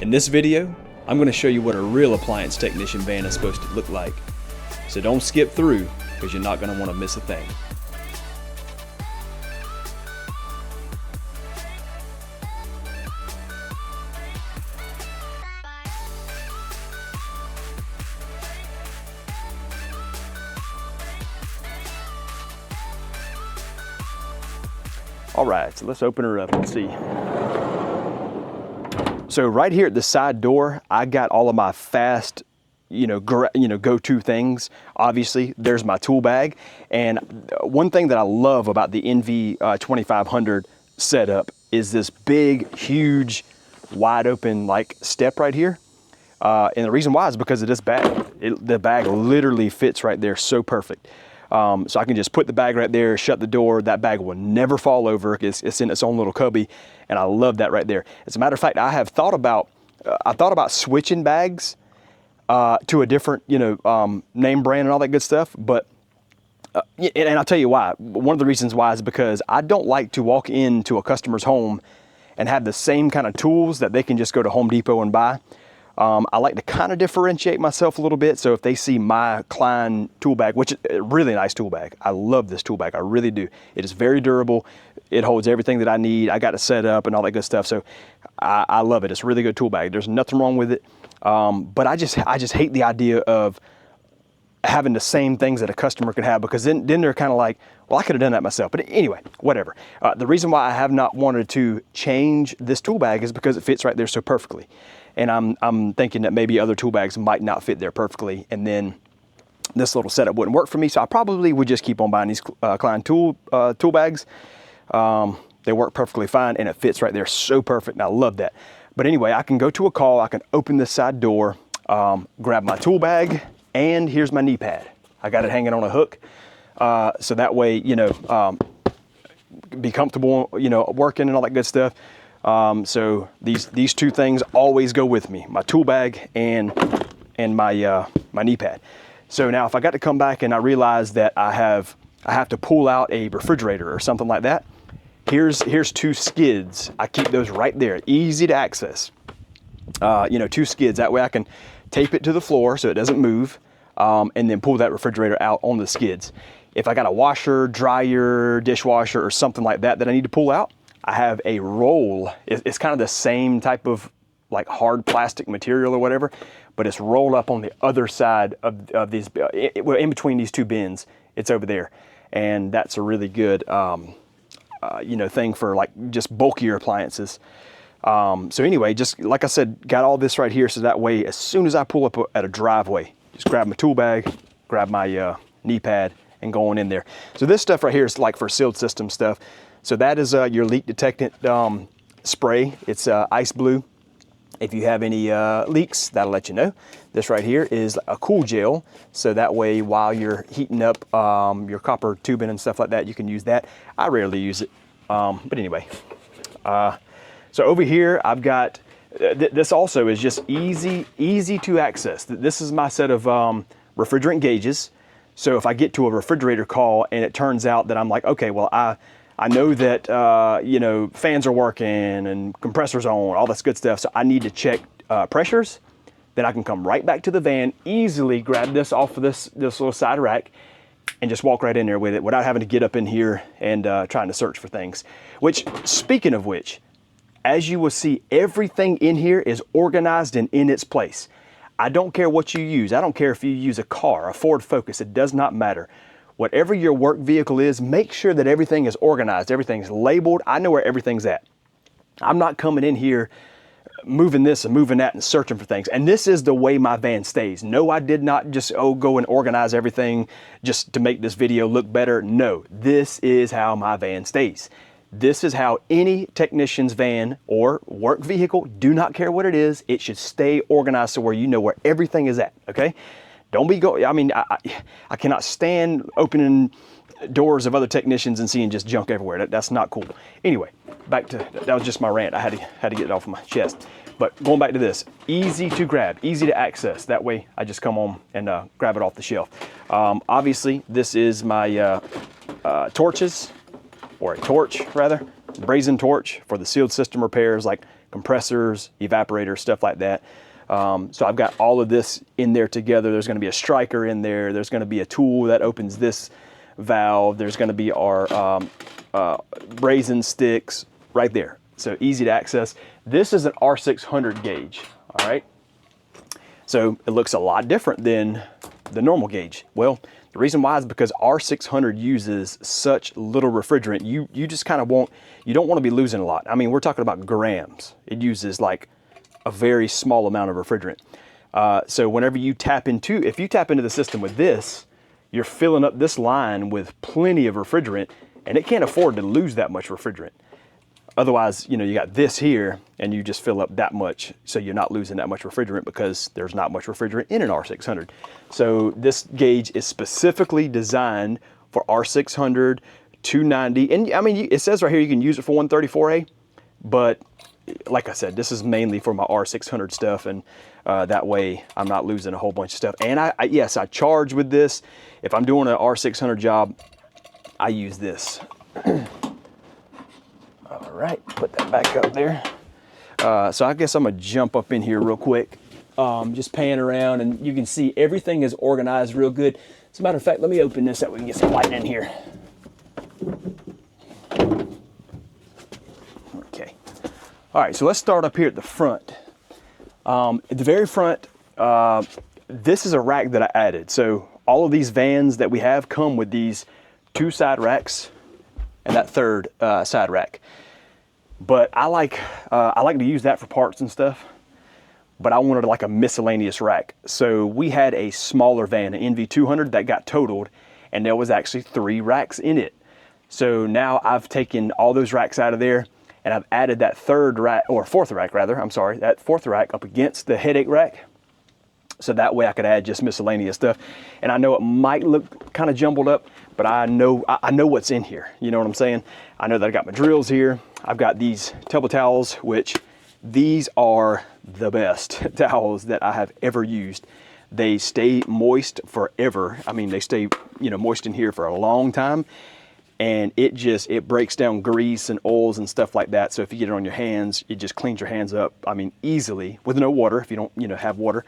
In this video, I'm going to show you what a real appliance technician van is supposed to look like. So don't skip through, because you're not going to want to miss a thing. All right, so let's open her up and see. So right here at the side door, I got all of my fast, go-to things. Obviously, there's my tool bag. And one thing that I love about the NV 2500 setup is this big, huge, wide open like step right here. And the reason why is because of this bag. The bag literally fits right there so perfect. So I can just put the bag right there, shut the door. That bag will never fall over. It's in its own little cubby, and I love that right there. As a matter of fact, I thought about switching bags to a different, name brand and all that good stuff. But and I'll tell you why. One of the reasons why is because I don't like to walk into a customer's home and have the same kind of tools that they can just go to Home Depot and buy. I like to kind of differentiate myself a little bit. So if they see my Klein tool bag, which is a really nice tool bag, I love this tool bag, I really do. It is very durable. It holds everything that I need. I got it set up and all that good stuff. So I love it. It's a really good tool bag. There's nothing wrong with it. But I just hate the idea of having the same things that a customer could have, because then they're kind of like, well, I could have done that myself. But anyway, whatever. The reason why I have not wanted to change this tool bag is because it fits right there so perfectly. And I'm thinking that maybe other tool bags might not fit there perfectly, and then this little setup wouldn't work for me. So I probably would just keep on buying these Klein tool bags. They work perfectly fine, and it fits right there so perfect, and I love that. But anyway, I can go to a call, I can open this side door, grab my tool bag, and here's my knee pad. I got it hanging on a hook, so that way, be comfortable, working and all that good stuff. So these two things always go with me, my tool bag and my knee pad. So now if I got to come back and I realize that I have to pull out a refrigerator or something like that, here's two skids. I keep those right there, easy to access. Two skids, that way I can tape it to the floor so it doesn't move, and then pull that refrigerator out on the skids. If I got a washer, dryer, dishwasher, or something like that I need to pull out, I have a roll. It's kind of the same type of like hard plastic material or whatever, but it's rolled up on the other side of these, in between these two bins. It's over there. And that's a really good, thing for like just bulkier appliances. So anyway, just like I said, got all this right here. So that way, as soon as I pull up at a driveway, just grab my tool bag, grab my knee pad, and go on in there. So this stuff right here is like for sealed system stuff. So that is your leak detectant spray. It's ice blue. If you have any leaks, that'll let you know. This right here is a cool gel. So that way, while you're heating up your copper tubing and stuff like that, you can use that. I rarely use it, but anyway. So over here, I've got, this also is just easy to access. This is my set of refrigerant gauges. So if I get to a refrigerator call and it turns out that I'm like, okay, well, I know that, fans are working and compressors on, all this good stuff. So I need to check pressures. Then I can come right back to the van, easily grab this off of this little side rack, and just walk right in there with it without having to get up in here and trying to search for things. Which, speaking of which, as you will see, everything in here is organized and in its place. I don't care what you use. I don't care if you use a car, a Ford Focus, it does not matter. Whatever your work vehicle is, make sure that everything is organized, everything's labeled. I know where everything's at. I'm not coming in here moving this and moving that and searching for things. And this is the way my van stays. No, I did not just go and organize everything just to make this video look better. No, this is how my van stays. This is how any technician's van or work vehicle, do not care what it is, it should stay organized so where you know where everything is at, okay? Don't be I cannot stand opening doors of other technicians and seeing just junk everywhere. That's not cool. Anyway, back to, that was just my rant. I had to get it off of my chest. But going back to this, easy to grab, easy to access. That way I just come home and grab it off the shelf. Obviously, this is my torches, or a torch rather, brazen torch for the sealed system repairs like compressors, evaporators, stuff like that. So I've got all of this in there together. There's going to be a striker in there. There's going to be a tool that opens this valve. There's going to be our brazen sticks right there. So easy to access. This is an R600 gauge, all right? So it looks a lot different than the normal gauge. Well, the reason why is because R600 uses such little refrigerant. You just kind of you don't want to be losing a lot. I mean, we're talking about grams. It uses like a very small amount of refrigerant. So whenever you if you tap into the system with this, you're filling up this line with plenty of refrigerant, and it can't afford to lose that much refrigerant. Otherwise, you know, you got this here and you just fill up that much, so you're not losing that much refrigerant because there's not much refrigerant in an R600. So this gauge is specifically designed for R600, 290, and I mean, it says right here you can use it for 134A, but like I said, this is mainly for my R600 stuff, and that way I'm not losing a whole bunch of stuff. And yes, I charge with this. If I'm doing an R600 job, I use this. All right, put that back up there. So I guess I'm gonna jump up in here real quick, just pan around, and you can see everything is organized real good. As a matter of fact, let me open this so we can get some light in here. Okay. All right, so let's start up here at the front. At the very front, this is a rack that I added. So all of these vans that we have come with these 2 side racks and that 3rd side rack. But I like to use that for parts and stuff, but I wanted like a miscellaneous rack. So we had a smaller van, an NV200, that got totaled, and there was actually 3 racks in it. So now I've taken all those racks out of there, and I've added that 3rd rack, or 4th rack rather, I'm sorry, that 4th rack up against the headache rack. So that way I could add just miscellaneous stuff. And I know it might look kind of jumbled up, but I know what's in here. You know what I'm saying? I know that I got my drills here. I've got these tub towels, which these are the best towels that I have ever used. They stay moist forever. I mean, they stay, you know, moist in here for a long time. And it breaks down grease and oils and stuff like that. So if you get it on your hands, it just cleans your hands up, I mean, easily, with no water. If you don't, you know, have water,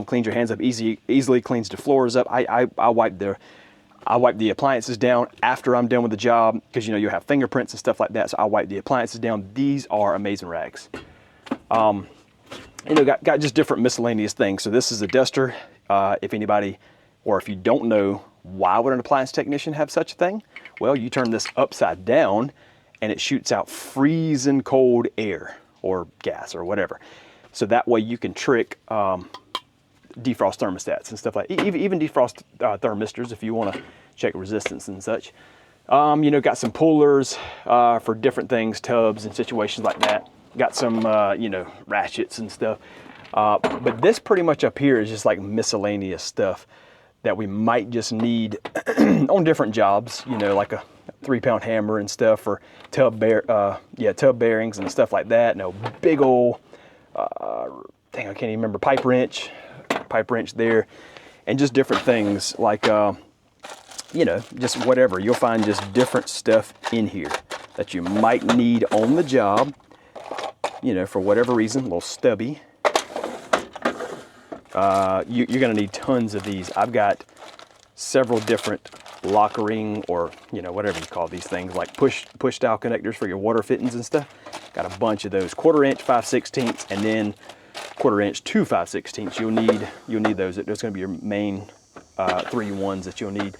cleans your hands up easily, cleans the floors up. I wipe the appliances down after I'm done with the job, because, you know, you have fingerprints and stuff like that. So I wipe the appliances down. These are amazing racks. You know, got just different miscellaneous things. So this is a duster. If anybody, or if you don't know, why would an appliance technician have such a thing? Well, you turn this upside down and it shoots out freezing cold air or gas or whatever. So that way you can trick defrost thermostats and stuff like that. Even defrost thermistors if you want to check resistance and such. You know, got some pullers for different things, tubs and situations like that. Got some, you know, ratchets and stuff. But this pretty much up here is just like miscellaneous stuff that we might just need on different jobs, you know, like a 3-pound hammer and stuff, or tub bearings and stuff like that. No big old, I can't even remember, pipe wrench there, and just different things like, you know, just whatever. You'll find just different stuff in here that you might need on the job, you know, for whatever reason, a little stubby. You're going to need tons of these. I've got several different lock ring, or, you know, whatever you call these things, like push style connectors for your water fittings and stuff. Got a bunch of those, 1/4 inch, 5/16, and then 1/4 inch to 5/16. You'll need those. Those are going to be your main 3 ones that you'll need.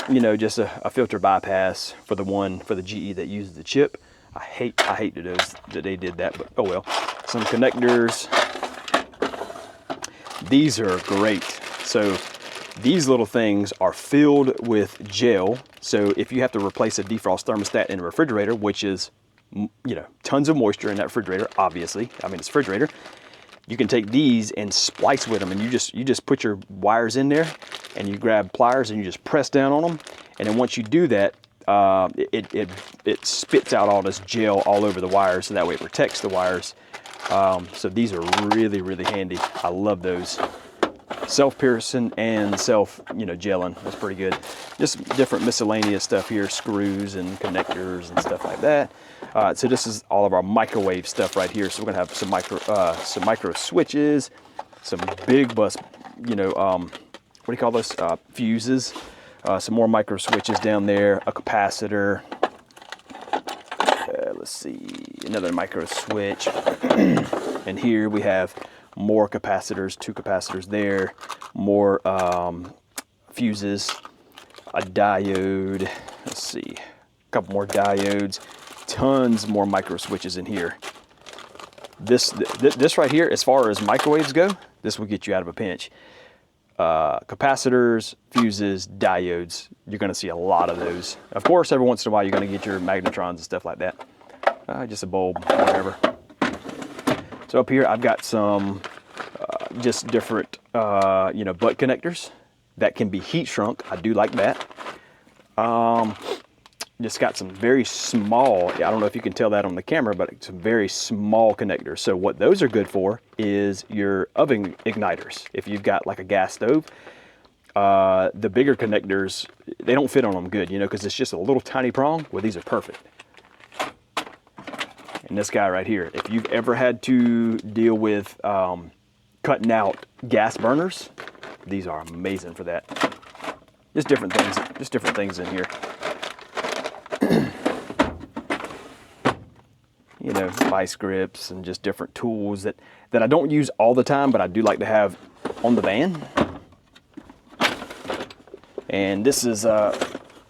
You know, just a filter bypass for the GE that uses the chip. I hate that they did that, but oh well. Some connectors. These are great. So these little things are filled with gel. So if you have to replace a defrost thermostat in a refrigerator, which is, you know, tons of moisture in that refrigerator, obviously, I mean, it's a refrigerator, you can take these and splice with them, and you just put your wires in there, and you grab pliers and you just press down on them. And then once you do that, it spits out all this gel all over the wires, so that way it protects the wires. So these are really, really handy. I love those. self-piercing and self, gelling. That's pretty good. Just different miscellaneous stuff here, screws and connectors and stuff like that. So this is all of our microwave stuff right here. So we're gonna have some micro switches, some big bus, what do you call those? Fuses. Some more micro switches down there, a capacitor. Let's see, another micro switch. And here we have more capacitors, 2 capacitors there, more fuses, a diode. Let's see, a couple more diodes, tons more micro switches in here. This right here, as far as microwaves go, this will get you out of a pinch. Capacitors, fuses, diodes, you're going to see a lot of those. Of course, every once in a while, you're going to get your magnetrons and stuff like that. Just a bulb, whatever. So up here, I've got some just different, butt connectors that can be heat shrunk. I do like that. Just got some very small, I don't know if you can tell that on the camera, but some very small connectors. So what those are good for is your oven igniters. If you've got like a gas stove, the bigger connectors, they don't fit on them good, because it's just a little tiny prong. Well, these are perfect. And this guy right here, if you've ever had to deal with cutting out gas burners, these are amazing for that. Just different things in here. Vice grips and just different tools that I don't use all the time, but I do like to have on the van. And this is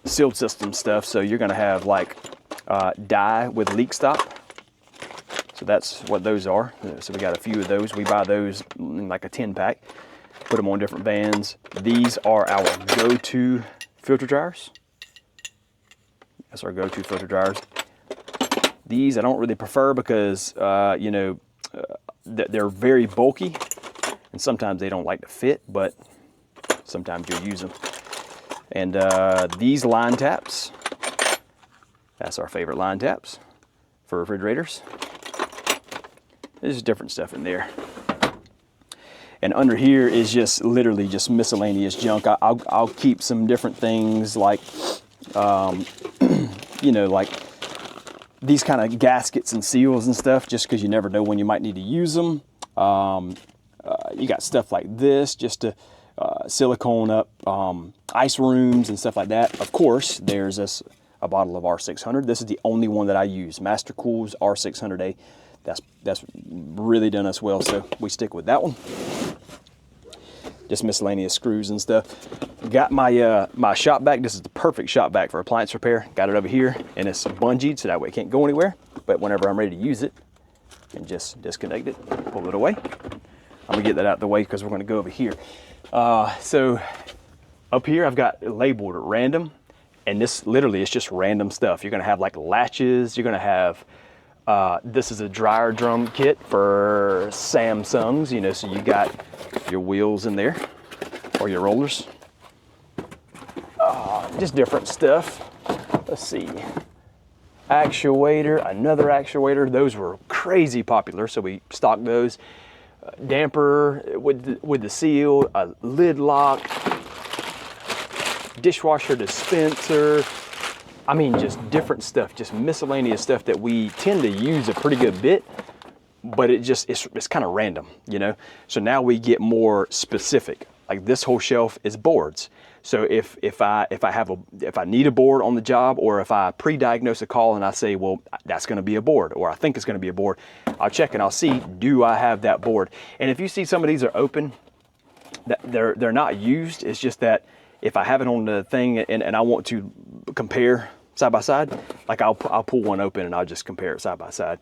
sealed system stuff, so you're going to have like dye with leak stop. So that's what those are. So we got a few of those. We buy those in like a 10-pack, put them on different vans. These are our go-to filter dryers. That's our go-to filter dryers. These I don't really prefer because, they're very bulky and sometimes they don't like to fit, but sometimes you'll use them. And these line taps, that's our favorite line taps for refrigerators. There's different stuff in there. And under here is just literally just miscellaneous junk. I'll keep some different things like, like these kind of gaskets and seals and stuff, just because you never know when you might need to use them. You got stuff like this just to silicone up ice rooms and stuff like that. Of course, there's a bottle of R600. This is the only one that I use, Master Cool's R600A. That's really done us well, so we stick with that one. Just miscellaneous screws and stuff. Got my my shop vac. This is the perfect shop vac for appliance repair. Got it over here, and it's bungeed, so that way it can't go anywhere. But whenever I'm ready to use it, and just disconnect it, pull it away. I'm gonna get that out of the way because we're gonna go over here. So up here, I've got labeled random, and this literally is just random stuff. You're gonna have like latches. You're gonna have this is a dryer drum kit for Samsungs, so you got your wheels in there or your rollers. Just different stuff. Let's see. Actuator, another actuator. Those were crazy popular, so we stocked those. Damper with the seal, a lid lock, dishwasher dispenser. I mean, just different stuff, just miscellaneous stuff that we tend to use a pretty good bit, but it's kind of random, So now we get more specific. Like this whole shelf is boards. So if I need a board on the job, or if I pre-diagnose a call and I say, well, that's going to be a board, or I think it's going to be a board, I'll check and I'll see, do I have that board? And if you see some of these are open, that they're not used. It's just that if I have it on the thing and I want to compare side by side, like I'll pull one open and I'll just compare it side by side.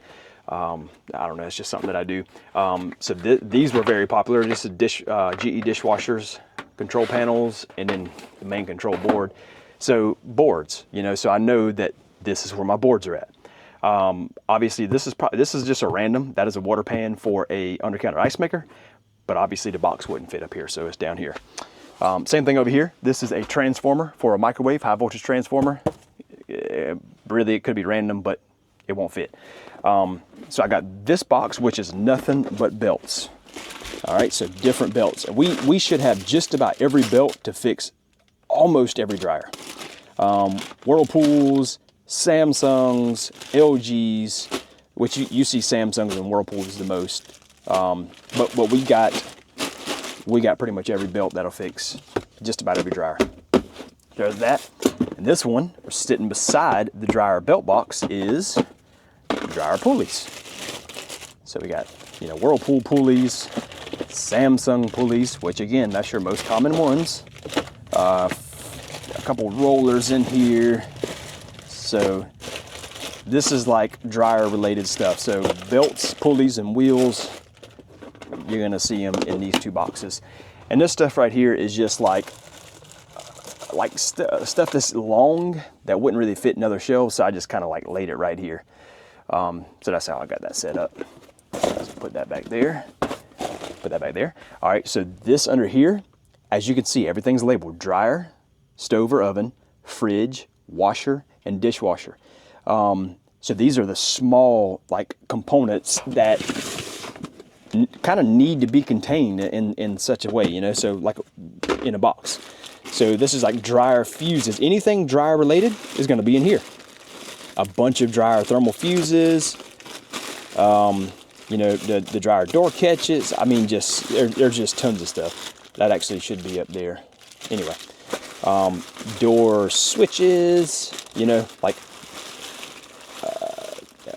I don't know, it's just something that I do. So these were very popular. This is GE dishwashers, control panels, and then the main control board. So boards, so I know that this is where my boards are at. Obviously this is just a random, that is a water pan for a under counter ice maker, but obviously the box wouldn't fit up here, so it's down here. Same thing over here. This is a transformer for a microwave, high voltage transformer. Really, it could be random, but it won't fit. So I got this box, which is nothing but belts. All right, so different belts. We should have just about every belt to fix almost every dryer. Whirlpools, Samsungs, LGs, which you see Samsungs and Whirlpools the most. But we got pretty much every belt that'll fix just about every dryer. There's that. And this one, sitting beside the dryer belt box, is dryer pulleys. So we got, you know, Whirlpool pulleys, Samsung pulleys, which again, that's your most common ones. A couple rollers in here. So this is like dryer related stuff. So belts, pulleys, and wheels, you're gonna see them in these two boxes. And this stuff right here is just like stuff that's long that wouldn't really fit in other shelves, so I just kind of like laid it right here. So that's how I got that set up. Let's put that back there. Put that back there. All right, so this under here, as you can see, everything's labeled: dryer, stove or oven, fridge, washer, and dishwasher. So these are the small like components that kind of need to be contained in such a way, you know, so like in a box. So this is like dryer fuses. Anything dryer related is going to be in here. A bunch of dryer thermal fuses, you know, the dryer door catches. I mean, just there's just tons of stuff. That actually should be up there. Anyway, door switches, you know, like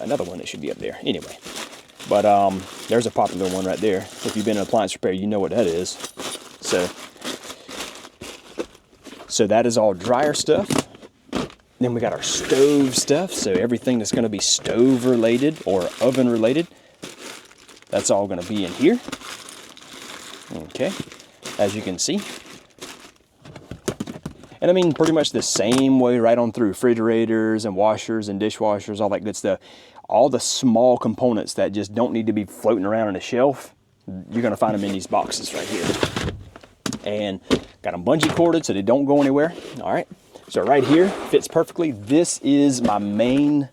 another one that should be up there. Anyway, but there's a popular one right there. If you've been in appliance repair, you know what that is. So that is all dryer stuff. Then we got our stove stuff. So everything that's going to be stove related or oven related, that's all going to be in here. Okay, as you can see. And I mean, pretty much the same way right on through refrigerators and washers and dishwashers, all that good stuff. All the small components that just don't need to be floating around on a shelf, you're going to find them in these boxes right here. And got them bungee corded so they don't go anywhere. All right, so right here fits perfectly. This is my main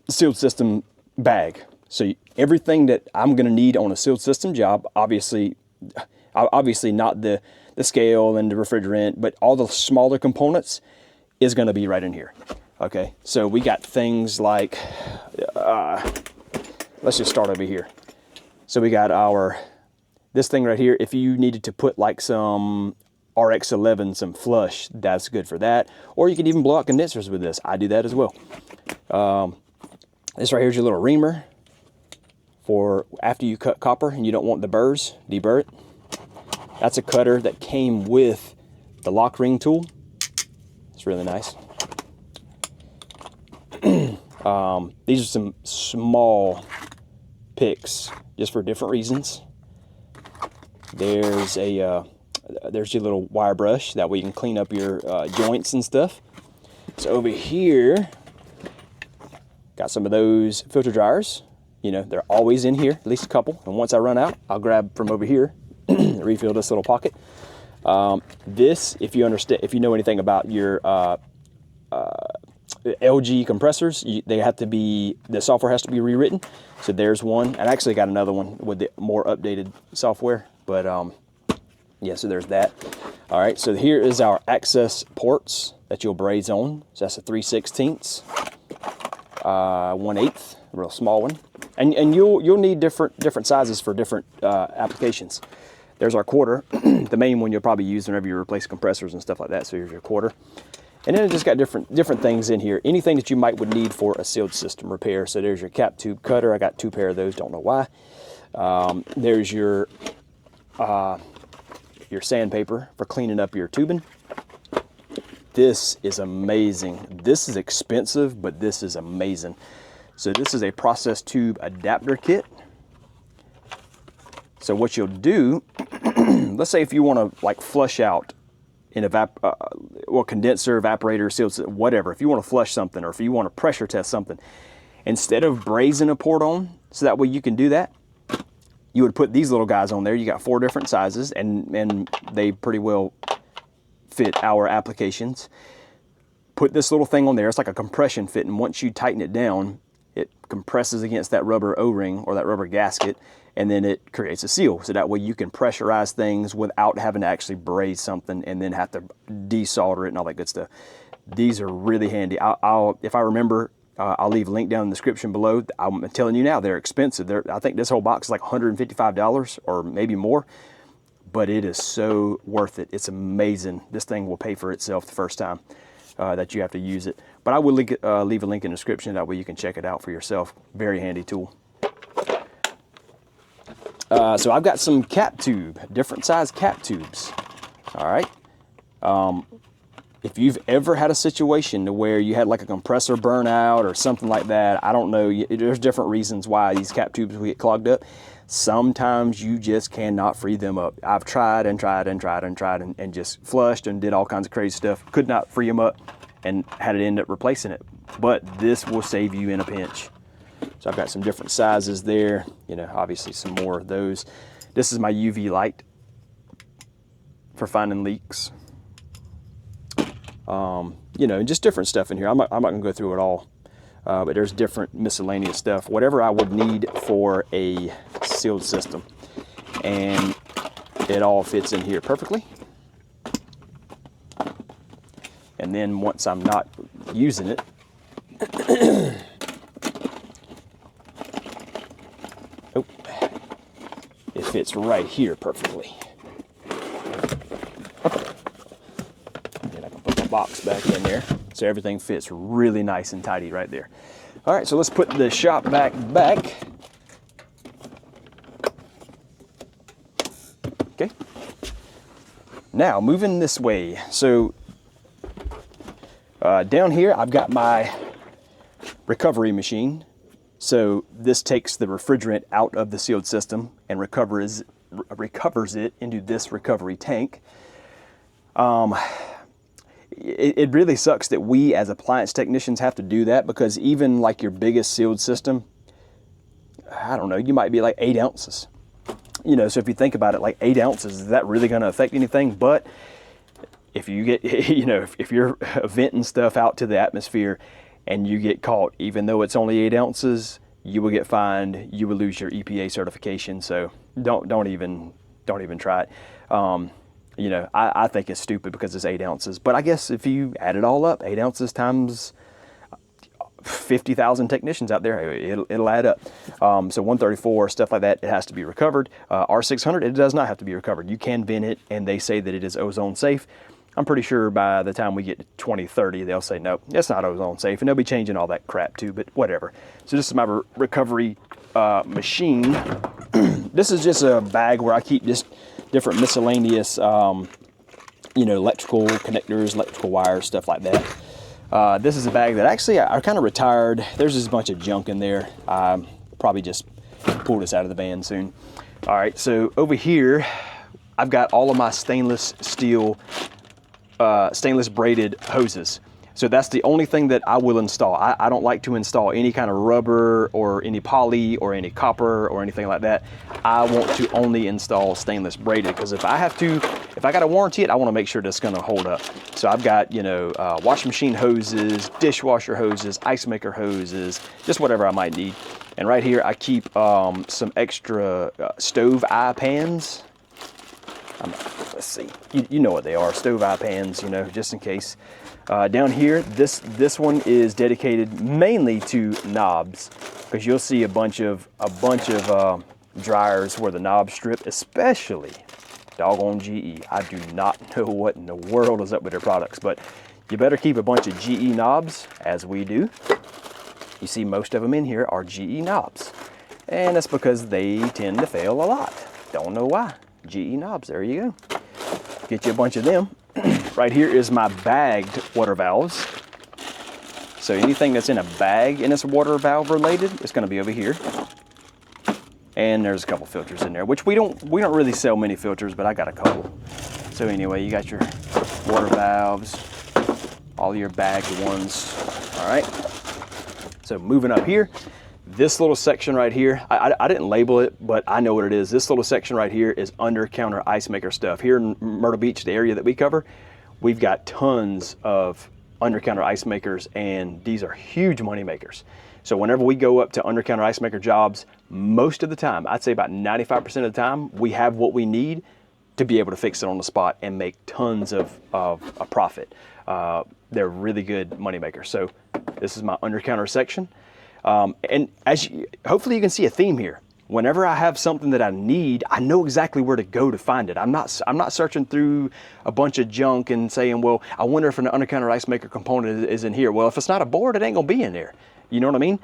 sealed system bag. So everything that I'm going to need on a sealed system job, obviously not the scale and the refrigerant, but all the smaller components is going to be right in here. Okay, so we got things like, let's just start over here. So we got this thing right here. If you needed to put like some RX11, some flush, that's good for that. Or you can even blow out condensers with this. I do that as well. This right here is your little reamer for after you cut copper and you don't want the burrs, deburr it. That's a cutter that came with the lock ring tool. It's really nice. These are some small picks just for different reasons. There's your little wire brush, that way you can clean up your joints and stuff. So over here, got some of those filter dryers. You know, they're always in here, at least a couple. And once I run out, I'll grab from over here, refill this little pocket. This, if you know anything about your LG compressors, the software has to be rewritten. So there's one, and I actually got another one with the more updated software. But yeah, so there's that. All right, so here is our access ports that you'll braze on. So that's a 3/16, 1/8, a real small one, and you'll need different sizes for different applications. There's our quarter, the main one you'll probably use whenever you replace compressors and stuff like that. So here's your quarter. And then it just got different things in here. Anything that you would need for a sealed system repair. So there's your cap tube cutter. I got 2 pair of those, don't know why. There's your sandpaper for cleaning up your tubing. This is amazing. This is expensive, but this is amazing. So this is a process tube adapter kit. So what you'll do, let's say if you want to like flush out an condenser, evaporator, sealed, whatever. If you want to flush something, or if you want to pressure test something, instead of brazing a port on, so that way you can do that, you would put these little guys on there. You got 4 different sizes, and they pretty well fit our applications. Put this little thing on there. It's like a compression fit, and once you tighten it down, it compresses against that rubber O-ring or that rubber gasket, and then it creates a seal. So that way you can pressurize things without having to actually braze something and then have to desolder it and all that good stuff. These are really handy. If I remember, I'll leave a link down in the description below. I'm telling you now, they're expensive. I think this whole box is like $155 or maybe more, but it is so worth it. It's amazing. This thing will pay for itself the first time that you have to use it. But I will leave a link in the description. That way you can check it out for yourself. Very handy tool. So I've got some cap tube, different size cap tubes. All right. If you've ever had a situation to where you had like a compressor burnout or something like that, I don't know, there's different reasons why these cap tubes will get clogged up. Sometimes you just cannot free them up. I've tried and tried and tried and tried and just flushed and did all kinds of crazy stuff. Could not free them up and had to end up replacing it. But this will save you in a pinch. So I've got some different sizes there. You know, obviously some more of those. This is my UV light for finding leaks. You know, just different stuff in here. I'm not gonna go through it all, but there's different miscellaneous stuff, whatever I would need for a sealed system, and it all fits in here perfectly. And then once I'm not using it, oh, it fits right here perfectly. Box back in there, so everything fits really nice and tidy right there. All right, so let's put the shop vac back. Okay. Now moving this way. So down here I've got my recovery machine. So this takes the refrigerant out of the sealed system and recovers it into this recovery tank. It really sucks that we as appliance technicians have to do that, because even like your biggest sealed system, I don't know, you might be like 8 ounces. You know, so if you think about it, like 8 ounces, is that really going to affect anything? But if you get, you know, if you're venting stuff out to the atmosphere and you get caught, even though it's only 8 ounces, you will get fined. You will lose your EPA certification. So don't even try it. You know, I think it's stupid because it's 8 ounces. But I guess if you add it all up, 8 ounces times 50,000 technicians out there, it'll add up. So 134, stuff like that, it has to be recovered. R600, it does not have to be recovered. You can vent it, and they say that it is ozone safe. I'm pretty sure by the time we get to 2030, they'll say, nope, it's not ozone safe, and they'll be changing all that crap too, but whatever. So this is my recovery machine. This is just a bag where I keep just different miscellaneous, you know, electrical connectors, electrical wires, stuff like that. This is a bag that actually I kind of retired. There's just a bunch of junk in there. Probably just pull this out of the van soon. All right, so over here, I've got all of my stainless steel, stainless braided hoses. So that's the only thing that I will install. I don't like to install any kind of rubber or any poly or any copper or anything like that. I want to only install stainless braided, because if I got to warranty it, I want to make sure that's going to hold up. So I've got, you know, washing machine hoses, dishwasher hoses, ice maker hoses, just whatever I might need. And right here I keep some extra stove eye pans. Let's see, you know what they are, stove eye pans, you know, just in case. Down here, this one is dedicated mainly to knobs, because you'll see a bunch of dryers where the knobs strip, especially doggone GE. I do not know what in the world is up with their products, but you better keep a bunch of GE knobs, as we do. You see most of them in here are GE knobs, and that's because they tend to fail a lot. Don't know why. GE knobs, there you go. Get you a bunch of them. Right here is my bagged water valves. So anything that's in a bag and it's water valve related, it's going to be over here. And there's a couple filters in there, which we don't really sell many filters, but I got a couple. So anyway, you got your water valves, all your bagged ones. All right. So moving up here, this little section right here, I didn't label it, but I know what it is. This little section right here is under counter ice maker stuff. Here in Myrtle Beach, the area that we cover, we've got tons of under counter ice makers, and these are huge money makers. So whenever we go up to under counter ice maker jobs, most of the time, I'd say about 95% of the time, we have what we need to be able to fix it on the spot and make tons of a profit. They're really good money makers. So this is my under counter section. And hopefully you can see a theme here. Whenever I have something that I need, I know exactly where to go to find it. I'm not searching through a bunch of junk and saying, well, I wonder if an under counter ice maker component is in here. Well, if it's not a board, it ain't gonna be in there. You know what I mean?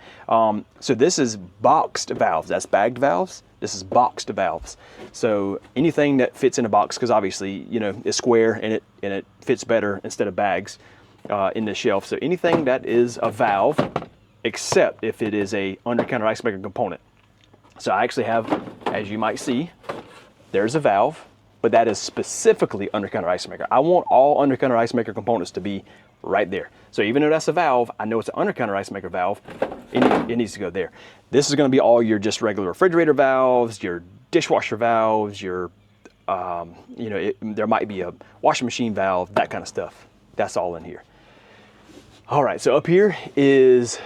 So this is boxed valves. That's bagged valves. This is boxed valves. So anything that fits in a box, because obviously, you know, it's square and it fits better instead of bags in the shelf. So anything that is a valve, except if it is a under counter ice maker component. So I actually have, as you might see, there's a valve, but that is specifically under counter ice maker. I want all under counter ice maker components to be right there. So even though that's a valve, I know it's an under counter ice maker valve, it needs to go there. This is gonna be all your just regular refrigerator valves, your dishwasher valves, your, you know, there might be a washing machine valve, that kind of stuff. That's all in here. All right, so up here is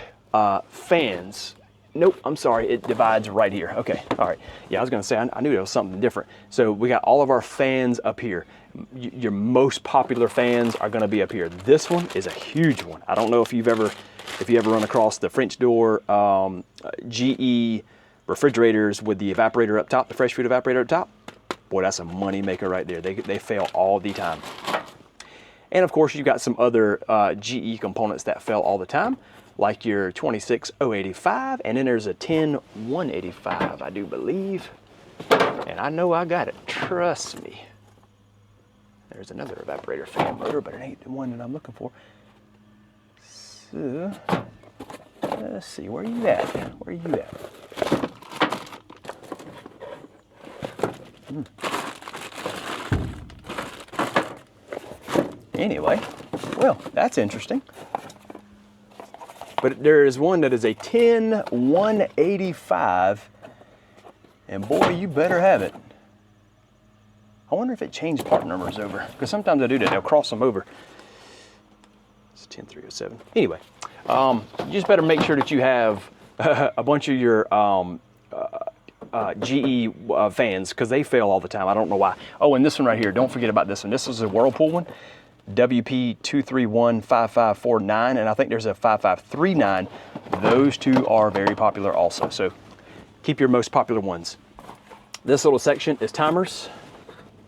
fans. Nope, I'm sorry, it divides right here. Okay, all right. Yeah, I was gonna say, I knew there was something different. So we got all of our fans up here. Your most popular fans are gonna be up here. This one is a huge one. I don't know if you ever run across the French door GE refrigerators with the evaporator up top, the fresh food evaporator up top. Boy, that's a money maker right there. They fail all the time. And of course, you've got some other GE components that fail all the time, like your 26085, and then there's a 10185, I do believe. And I know I got it, trust me. There's another evaporator fan motor, but it ain't the one that I'm looking for. So, let's see, where are you at? Where are you at? Anyway, well, that's interesting. But there is one that is a 10185, and boy, you better have it. I wonder if it changed part numbers over, because sometimes I do that, they'll cross them over. It's 10307. Anyway, you just better make sure that you have a bunch of your GE fans, because they fail all the time. I don't know why. Oh, and this one right here, don't forget about this one. This is a Whirlpool one. WP2315549, and I think there's a 5539. Those two are very popular also, so keep your most popular ones. This little section is timers.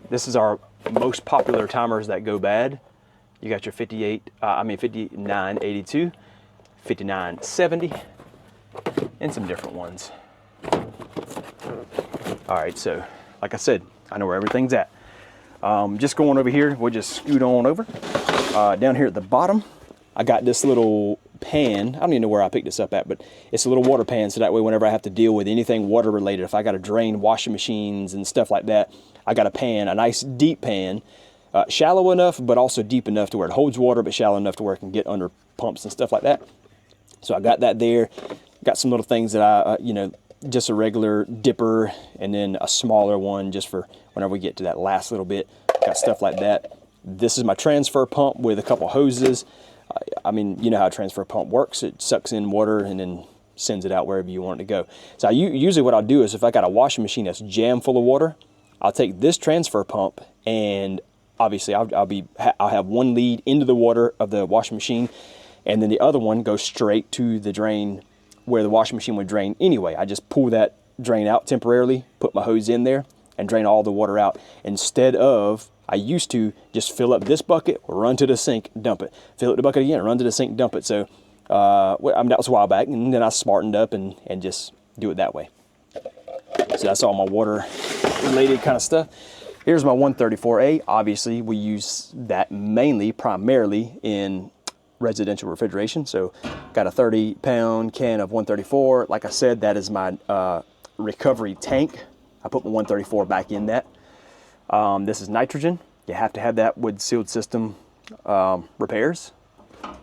This is our most popular timers that go bad. You got your 5982, 5970, and some different ones. All right, so like I said, I know where everything's at. Just going over here, we'll just scoot on over. Down here at the bottom, I got this little pan. I don't even know where I picked this up at, but it's a little water pan, so that way whenever I have to deal with anything water related, if I got to drain washing machines and stuff like that, I got a pan, a nice deep pan, shallow enough, but also deep enough to where it holds water, but shallow enough to where it can get under pumps and stuff like that. So I got that there. Got some little things that I, you know, just a regular dipper, and then a smaller one just for whenever we get to that last little bit. Got stuff like that. This is my transfer pump with a couple hoses. I mean, you know how a transfer pump works. It sucks in water and then sends it out wherever you want it to go. So usually what I'll do is if I got a washing machine that's jammed full of water, I'll take this transfer pump, and obviously I'll have one lead into the water of the washing machine, and then the other one goes straight to the drain where the washing machine would drain anyway. I just pull that drain out temporarily, put my hose in there, and drain all the water out. Instead of, I used to just fill up this bucket, run to the sink, dump it. Fill up the bucket again, run to the sink, dump it. So I mean, that was a while back, and then I smartened up and just do it that way. So that's all my water related kind of stuff. Here's my 134A. Obviously, we use that primarily in residential refrigeration. So got a 30-pound can of 134. Like I said, that is my recovery tank. I put my 134 back in that. This is nitrogen. You have to have that with sealed system repairs.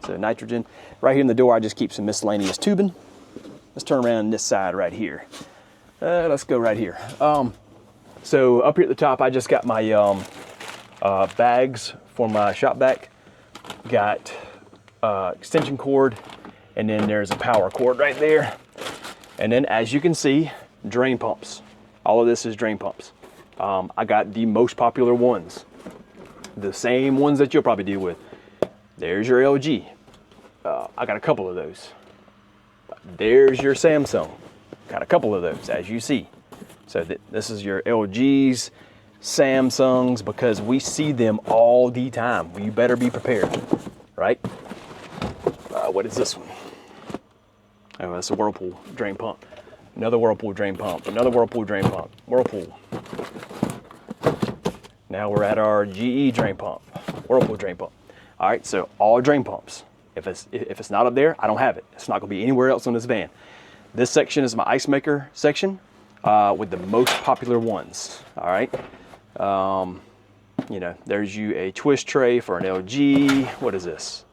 So nitrogen. Right here in the door, I just keep some miscellaneous tubing. Let's turn around this side right here. Let's go right here. So up here at the top, I just got my bags for my shop vac. Got extension cord And then there's a power cord right there. And then as you can see, drain pumps. All of this is drain pumps. I got the most popular ones. The same ones that you'll probably deal with. There's your LG. I got a couple of those. There's your Samsung. Got a couple of those, as you see. So this is your LGs, Samsungs, because we see them all the time. You better be prepared, right? What is this one? Oh, that's a Whirlpool drain pump. Another Whirlpool drain pump. Another Whirlpool drain pump. Whirlpool. Now we're at our GE drain pump. Whirlpool drain pump. All right, so all drain pumps. If it's not up there, I don't have it. It's not gonna be anywhere else on this van. This section is my ice maker section with the most popular ones. All right. You know, there's you a twist tray for an LG. What is this?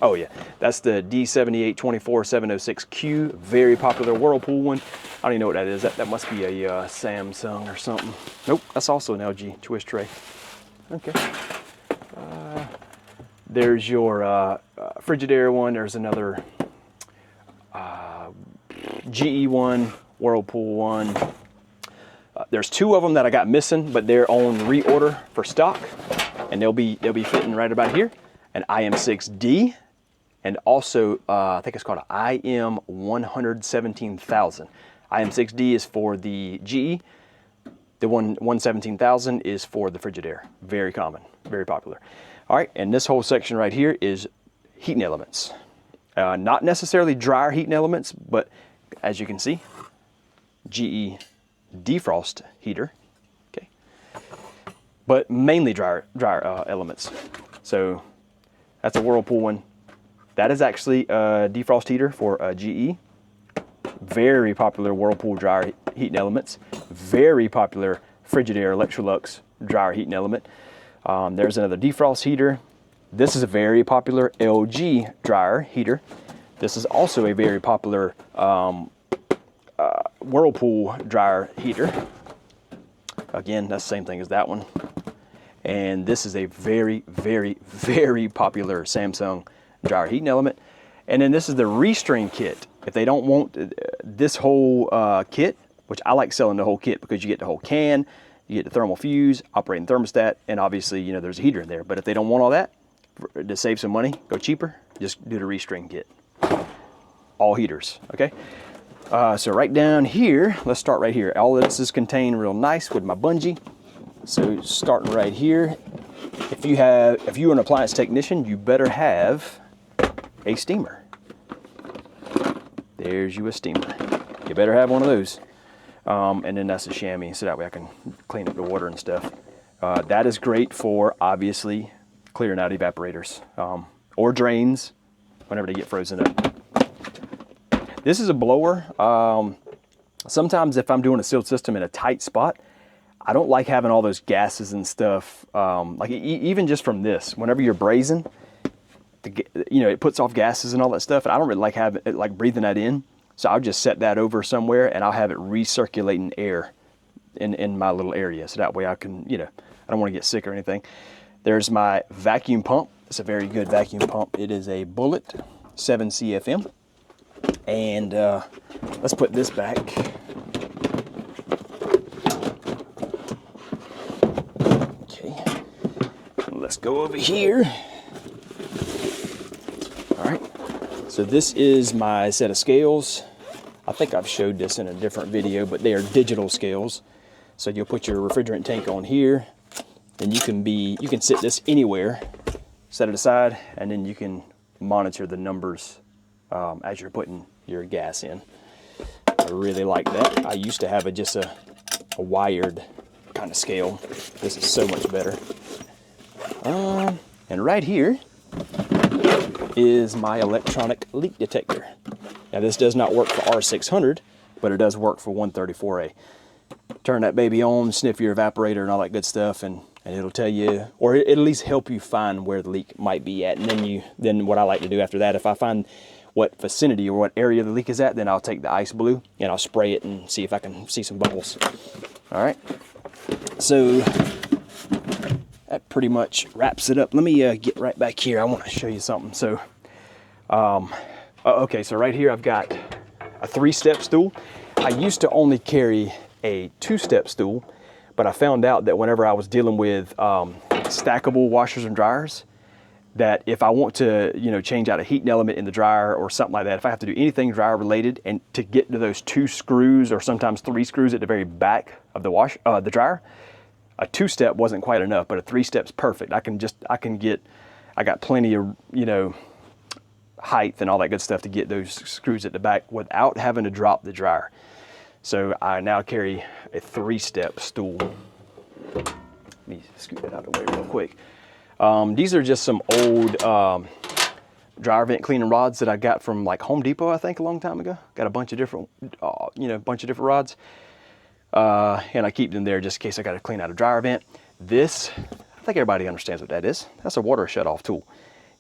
Oh yeah, that's the D7824-706Q, very popular Whirlpool one. I don't even know what that is. That must be a Samsung or something. Nope, that's also an LG twist tray. Okay. There's your Frigidaire one. There's another GE one, Whirlpool one. There's two of them that I got missing, but they're on reorder for stock, and they'll be fitting right about here. An IM6D. And also, I think it's called an IM117,000. IM6D is for the GE. The 117,000 is for the Frigidaire. Very common, very popular. All right, and this whole section right here is heating elements. Not necessarily dryer heating elements, but as you can see, GE defrost heater. Okay, but mainly dryer elements. So that's a Whirlpool one. That is actually a defrost heater for a GE. Very popular Whirlpool dryer heating elements. Very popular Frigidaire Electrolux dryer heating element. There's another defrost heater. This is a very popular LG dryer heater. This is also a very popular Whirlpool dryer heater. Again, that's the same thing as that one. And this is a very, very, very popular Samsung dryer heating element. And then this is the restring kit. If they don't want this whole kit, which I like selling the whole kit because you get the whole can, you get the thermal fuse, operating thermostat, and obviously, you know, there's a heater in there. But if they don't want all that, to save some money, go cheaper, just do the restring kit. All heaters, okay? So right down here, let's start right here. All of this is contained real nice with my bungee. So starting right here, if you're an appliance technician, you better have a steamer. There's you a steamer. You better have one of those. And then that's a chamois, so that way I can clean up the water and stuff. That is great for, obviously, clearing out evaporators or drains whenever they get frozen up. This is a blower. Sometimes if I'm doing a sealed system in a tight spot, I don't like having all those gases and stuff. Like even just from this, whenever you're brazing, you know, it puts off gases and all that stuff, and I don't really like breathing that in. So I'll just set that over somewhere, and I'll have it recirculating air in my little area, so that way I can, you know, I don't want to get sick or anything. There's my vacuum pump. It's a very good vacuum pump. It is a Bullet 7 CFM, and let's put this back. Okay, let's go over here. So this is my set of scales. I think I've showed this in a different video, but they are digital scales. So you'll put your refrigerant tank on here, and you can sit this anywhere, set it aside, and then you can monitor the numbers as you're putting your gas in. I really like that. I used to have just a wired kind of scale. This is so much better. And right here is my electronic leak detector. Now this does not work for R600, but it does work for 134A. Turn that baby on, sniff your evaporator and all that good stuff, and it'll tell you, or it'll at least help you find where the leak might be at. And then what I like to do after that, if I find what vicinity or what area the leak is at, then I'll take the ice blue and I'll spray it and see if I can see some bubbles. All right, so that pretty much wraps it up. Let me get right back here. I want to show you something. So Okay, so right here I've got a 3-step stool. I used to only carry a 2-step stool, but I found out that whenever I was dealing with stackable washers and dryers, that if I want to, you know, change out a heating element in the dryer or something like that, if I have to do anything dryer related, and to get to those 2 screws or sometimes 3 screws at the very back of the dryer, a 2-step wasn't quite enough, but a 3-step's perfect. I got plenty of, you know, height and all that good stuff to get those screws at the back without having to drop the dryer. So I now carry a 3-step stool. Let me scoot that out of the way real quick. These are just some old dryer vent cleaning rods that I got from like Home Depot, I think, a long time ago. Got a bunch of different, different rods. And I keep them there just in case I got to clean out a dryer vent. This, I think everybody understands what that is. That's a water shut-off tool.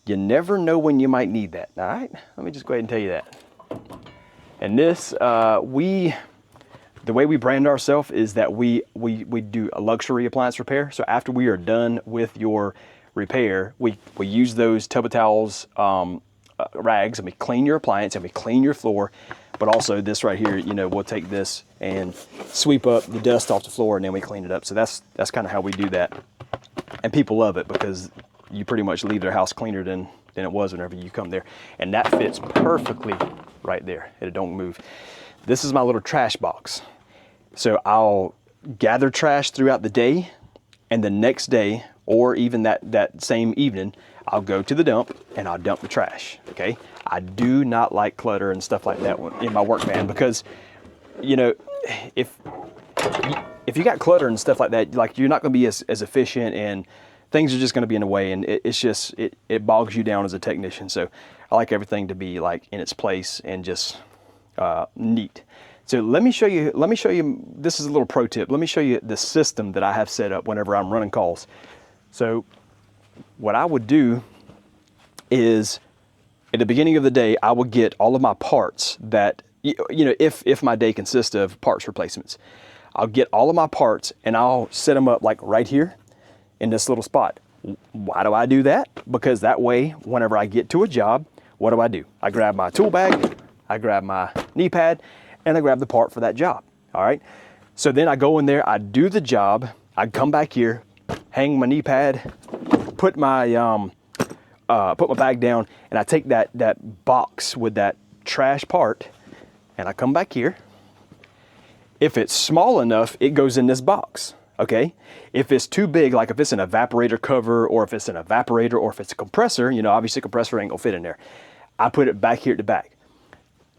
You never know when you might need that, all right? Let me just go ahead and tell you that. And this, the way we brand ourselves is that we do a luxury appliance repair. So after we are done with your repair, we use those tub of towels, rags, and we clean your appliance and we clean your floor. But also this right here, you know, we'll take this and sweep up the dust off the floor and then we clean it up. So that's kind of how we do that. And people love it because you pretty much leave their house cleaner than it was whenever you come there. And that fits perfectly right there. It don't move. This is my little trash box. So I'll gather trash throughout the day, and the next day, or even that same evening, I'll go to the dump and I'll dump the trash, okay? I do not like clutter and stuff like that in my work van because, you know, if you got clutter and stuff like that, like, you're not gonna be as efficient, and things are just gonna be in the way, and it bogs you down as a technician. So I like everything to be like in its place and just neat. So let me show you, this is a little pro tip. Let me show you the system that I have set up whenever I'm running calls. So what I would do is, at the beginning of the day, I would get all of my parts that, you know, if my day consists of parts replacements, I'll get all of my parts and I'll set them up like right here in this little spot. Why do I do that? Because that way, whenever I get to a job, what do? I grab my tool bag, I grab my knee pad, and I grab the part for that job, all right? So then I go in there, I do the job, I come back here, hang my knee pad, put my bag down, and I take that box with that trash part, and I come back here. If it's small enough, it goes in this box, okay? If it's too big, like if it's an evaporator cover, or if it's an evaporator, or if it's a compressor, you know, obviously a compressor ain't gonna fit in there. I put it back here at the back.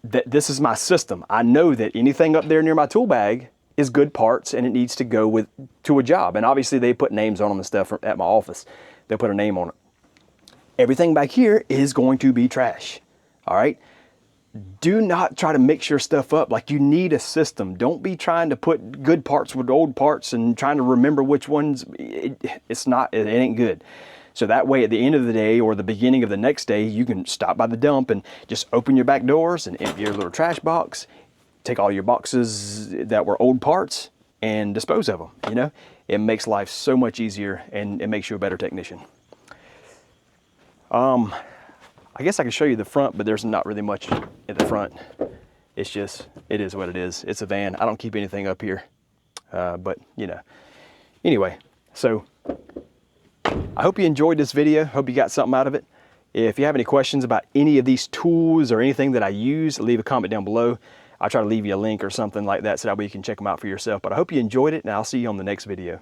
This is my system. I know that anything up there near my tool bag is good parts and it needs to go to a job. And obviously they put names on them and stuff at my office. They'll put a name on it. Everything back here is going to be trash, all right? Do not try to mix your stuff up. Like, you need a system. Don't be trying to put good parts with old parts and trying to remember which ones. It ain't good. So that way, at the end of the day or the beginning of the next day, you can stop by the dump and just open your back doors and empty your little trash box, take all your boxes that were old parts and dispose of them, you know? It makes life so much easier and it makes you a better technician. I guess I can show you the front, but there's not really much at the front. It's just, it is what it is. It's a van. I don't keep anything up here, but you know. Anyway, so I hope you enjoyed this video. Hope you got something out of it. If you have any questions about any of these tools or anything that I use, leave a comment down below. I'll try to leave you a link or something like that so that way you can check them out for yourself. But I hope you enjoyed it, and I'll see you on the next video.